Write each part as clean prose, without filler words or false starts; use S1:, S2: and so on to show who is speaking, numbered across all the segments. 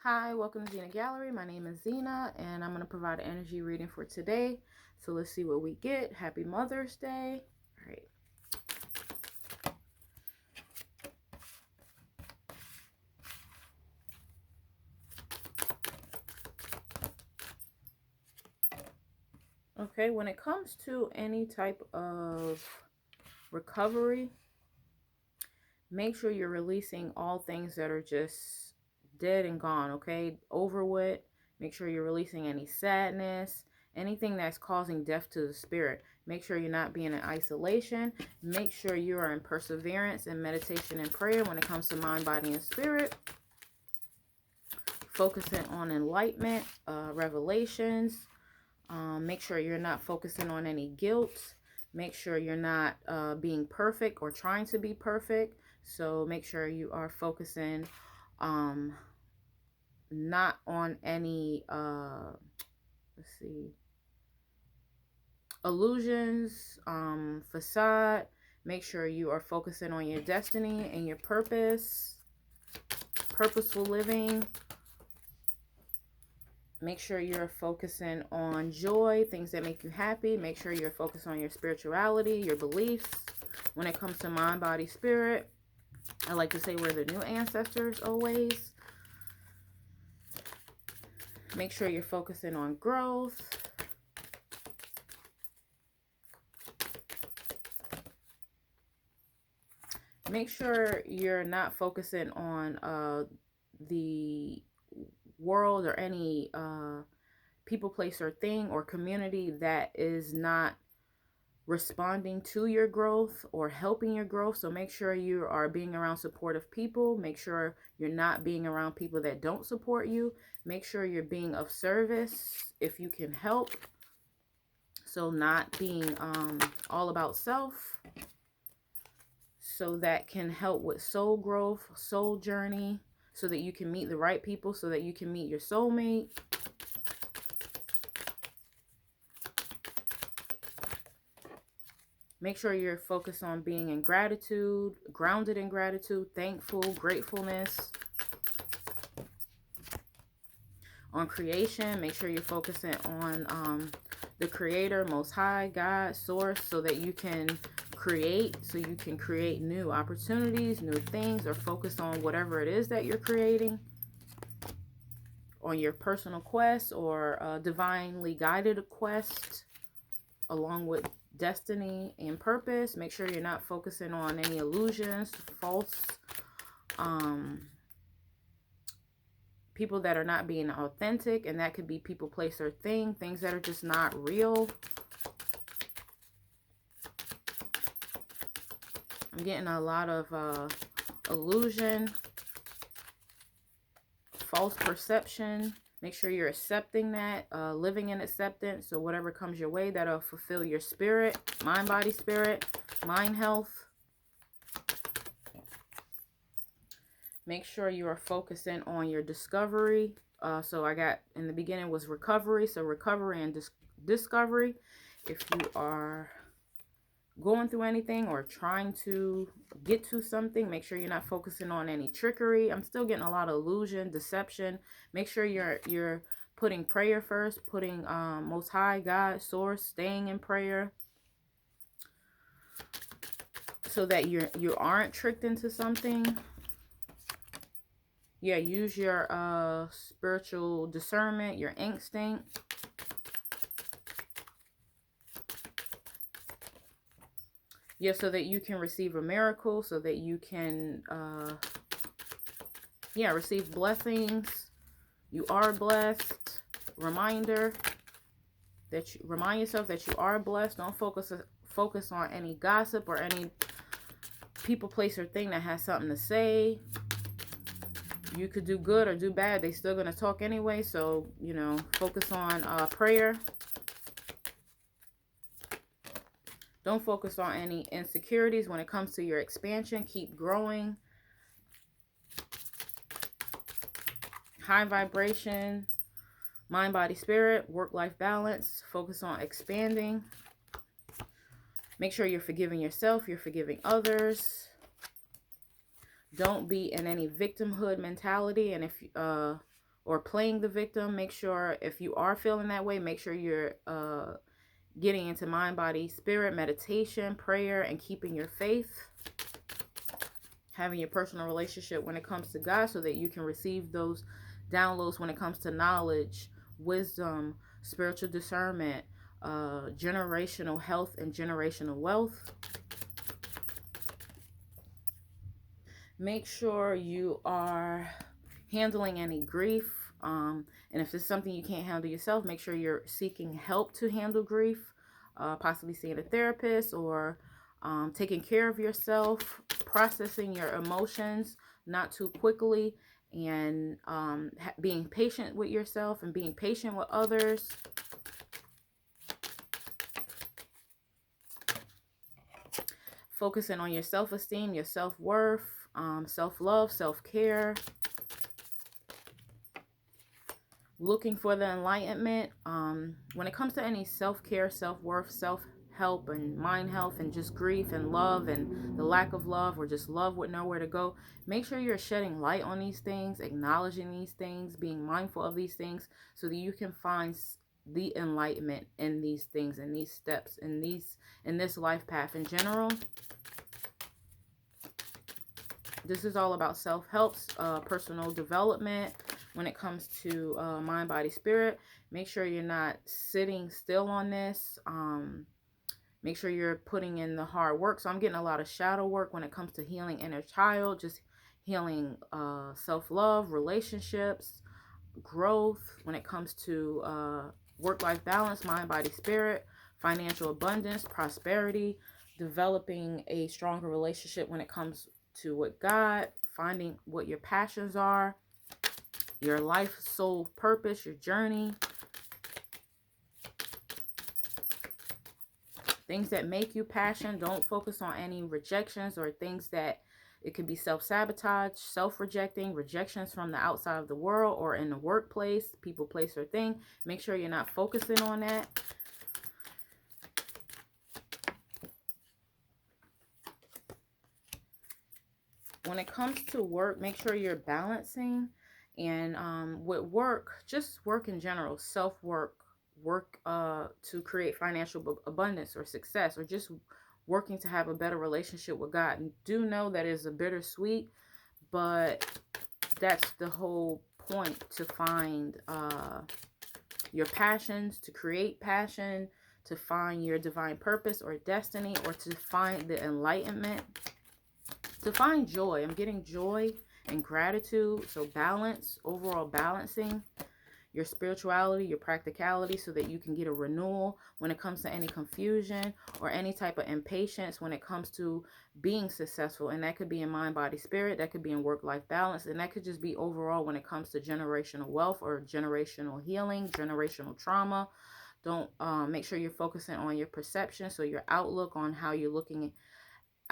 S1: Hi, welcome to Zenagallery. My name is Zena, and I'm going to provide an energy reading for today. So let's see what we get. Happy Mother's Day. All right. Okay, when it comes to any type of recovery, make sure you're releasing all things that are just dead and gone, okay? Over with. Make sure you're releasing any sadness, anything that's causing death to the spirit. Make sure you're not being in isolation. Make sure you are in perseverance and meditation and prayer when it comes to mind, body, and spirit. Focusing on enlightenment, revelations. Make sure you're not focusing on any guilt. Make sure you're not being perfect or trying to be perfect. So make sure you are focusing not on any, let's see, illusions, facade. Make sure you are focusing on your destiny and your purpose, purposeful living. Make sure you're focusing on joy, things that make you happy. Make sure you're focused on your spirituality, your beliefs. When it comes to mind, body, spirit, I like to say we're the new ancestors always. Make sure you're focusing on growth. Make sure you're not focusing on the world or any people, place, or thing or community that is not responding to your growth or helping your growth. So make sure you are being around supportive people. Make sure you're not being around people that don't support you. Make sure you're being of service if you can help. So not being all about self. So that can help with soul growth, soul journey, so that you can meet the right people, so that you can meet your soulmate. Make sure you're focused on being in gratitude, grounded in gratitude, thankful, gratefulness. On creation, make sure you're focusing on the creator, most high, God, source, so that you can create, new opportunities, new things, or focus on whatever it is that you're creating. On your personal quest or divinely guided quest, along with destiny and purpose. Make sure you're not focusing on any illusions, false people that are not being authentic, and that could be people, place, or things that are just not real. I'm getting a lot of illusion, false perception. Make sure you're accepting that, living in acceptance. So whatever comes your way, that'll fulfill your spirit, mind, body, spirit, mind, health. Make sure you are focusing on your discovery. So I got in the beginning was recovery. So recovery and discovery. If you are going through anything or trying to get to something, make sure you're not focusing on any trickery. I'm still getting a lot of illusion, deception. Make sure you're putting prayer first, putting most high, God, source, staying in prayer, so that you aren't tricked into something. Yeah, use your spiritual discernment, your instinct. Yeah, so that you can receive a miracle, so that you can receive blessings. You are blessed. Reminder that remind yourself that you are blessed. Don't focus on any gossip or any people, place, or thing that has something to say. You could do good or do bad. They're still going to talk anyway. So, focus on prayer. Don't focus on any insecurities when it comes to your expansion. Keep growing. High vibration. Mind, body, spirit. Work-life balance. Focus on expanding. Make sure you're forgiving yourself. You're forgiving others. Don't be in any victimhood mentality. And if or playing the victim. Make sure if you are feeling that way, make sure you're getting into mind, body, spirit, meditation, prayer, and keeping your faith. Having your personal relationship when it comes to God so that you can receive those downloads when it comes to knowledge, wisdom, spiritual discernment, generational health, and generational wealth. Make sure you are handling any grief. And if it's something you can't handle yourself, make sure you're seeking help to handle grief, possibly seeing a therapist, or taking care of yourself, processing your emotions not too quickly, and being patient with yourself and being patient with others. Focusing on your self-esteem, your self-worth, self-love, self-care. Looking for the enlightenment. When it comes to any self-care, self-worth, self-help, and mind health, and just grief and love and the lack of love, or just love with nowhere to go, make sure you're shedding light on these things, acknowledging these things, being mindful of these things, so that you can find the enlightenment in these things, in these steps, in this life path in general. This is all about self-help, personal development. When it comes to mind, body, spirit, make sure you're not sitting still on this. Make sure you're putting in the hard work. So I'm getting a lot of shadow work when it comes to healing inner child, just healing self-love, relationships, growth. When it comes to work-life balance, mind, body, spirit, financial abundance, prosperity, developing a stronger relationship when it comes to with God, finding what your passions are, your life, soul, purpose, your journey, things that make you passion. Don't focus on any rejections or things that it could be self-sabotage, self-rejecting, rejections from the outside of the world or in the workplace, people, place, or thing. Make sure you're not focusing on that. When it comes to work, make sure you're balancing. And with work, just work in general, self-work, work to create financial abundance or success, or just working to have a better relationship with God. And do know that is a bittersweet, but that's the whole point, to find your passions, to create passion, to find your divine purpose or destiny, or to find the enlightenment, to find joy. I'm getting joy and gratitude. So balance, overall balancing your spirituality, your practicality, so that you can get a renewal when it comes to any confusion or any type of impatience when it comes to being successful. And that could be in mind, body, spirit. That could be in work-life balance. And that could just be overall when it comes to generational wealth or generational healing, generational trauma. Don't make sure you're focusing on your perception. So your outlook on how you're looking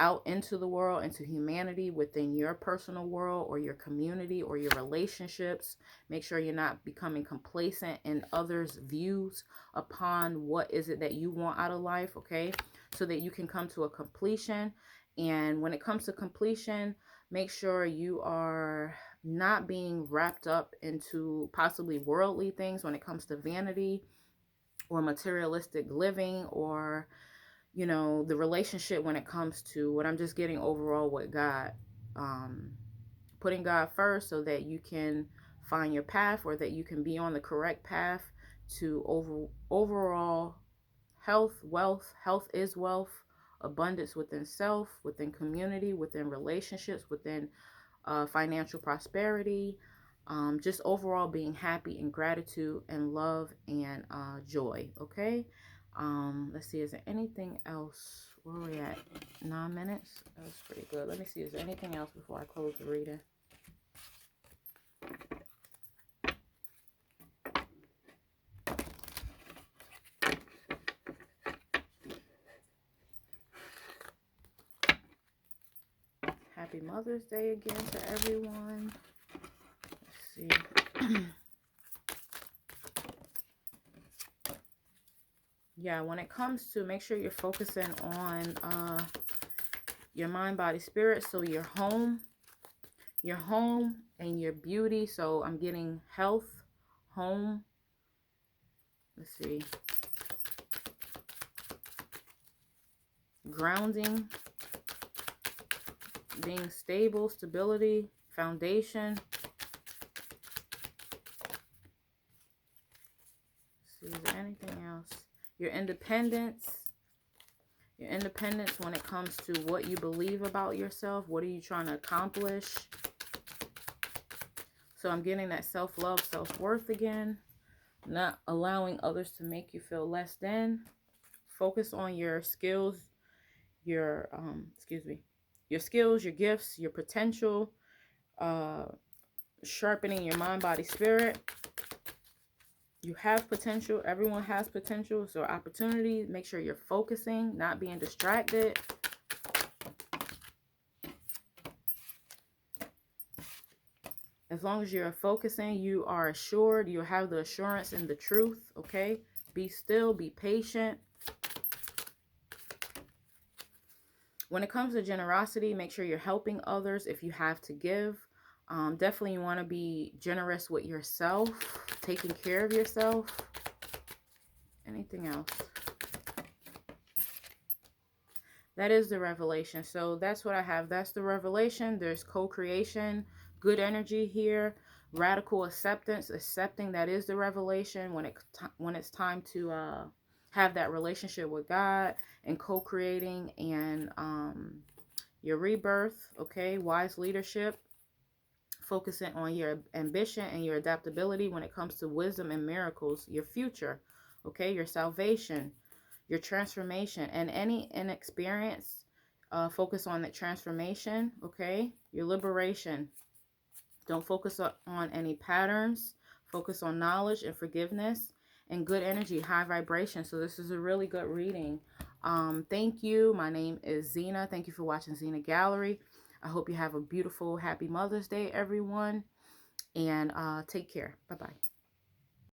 S1: out into the world, into humanity, within your personal world or your community or your relationships. Make sure you're not becoming complacent in others' views upon what is it that you want out of life, okay? So that you can come to a completion. And when it comes to completion, make sure you are not being wrapped up into possibly worldly things when it comes to vanity or materialistic living, or the relationship when it comes to what I'm just getting overall with God. Putting God first so that you can find your path, or that you can be on the correct path to overall health, wealth. Health is wealth, abundance within self, within community, within relationships, within financial prosperity. Just overall being happy and gratitude and love and joy, okay? Let's see, is there anything else? Where are we at? 9 minutes? That was pretty good. Let me see, is there anything else before I close the reading? Happy Mother's Day again to everyone. Let's see. Yeah, when it comes to, make sure you're focusing on your mind, body, spirit. So your home and your beauty. So I'm getting health, home, let's see, grounding, being stable, stability, foundation. Let's see, is there anything else? Your independence. Your independence when it comes to what you believe about yourself. What are you trying to accomplish? So I'm getting that self-love, self-worth again. Not allowing others to make you feel less than. Focus on your skills, your your skills, your gifts, your potential, sharpening your mind, body, spirit. You have potential. Everyone has potential. So opportunity, make sure you're focusing, not being distracted. As long as you're focusing, you are assured. You have the assurance in the truth, okay? Be still, be patient. When it comes to generosity, make sure you're helping others if you have to give. Definitely you want to be generous with yourself, taking care of yourself. Anything else? That is the revelation. So that's what I have. That's the revelation. There's co-creation, good energy here, radical acceptance, accepting that is the revelation when it's time to have that relationship with God, and co-creating, and your rebirth, okay? Wise leadership, focusing on your ambition and your adaptability when it comes to wisdom and miracles, your future, okay? Your salvation, your transformation, and any inexperience, focus on the transformation, okay? Your liberation. Don't focus on any patterns. Focus on knowledge and forgiveness and good energy, high vibration. So this is a really good reading. Thank you. My name is Zena. Thank you for watching Zenagallery. I hope you have a beautiful, happy Mother's Day, everyone. And take care. Bye-bye.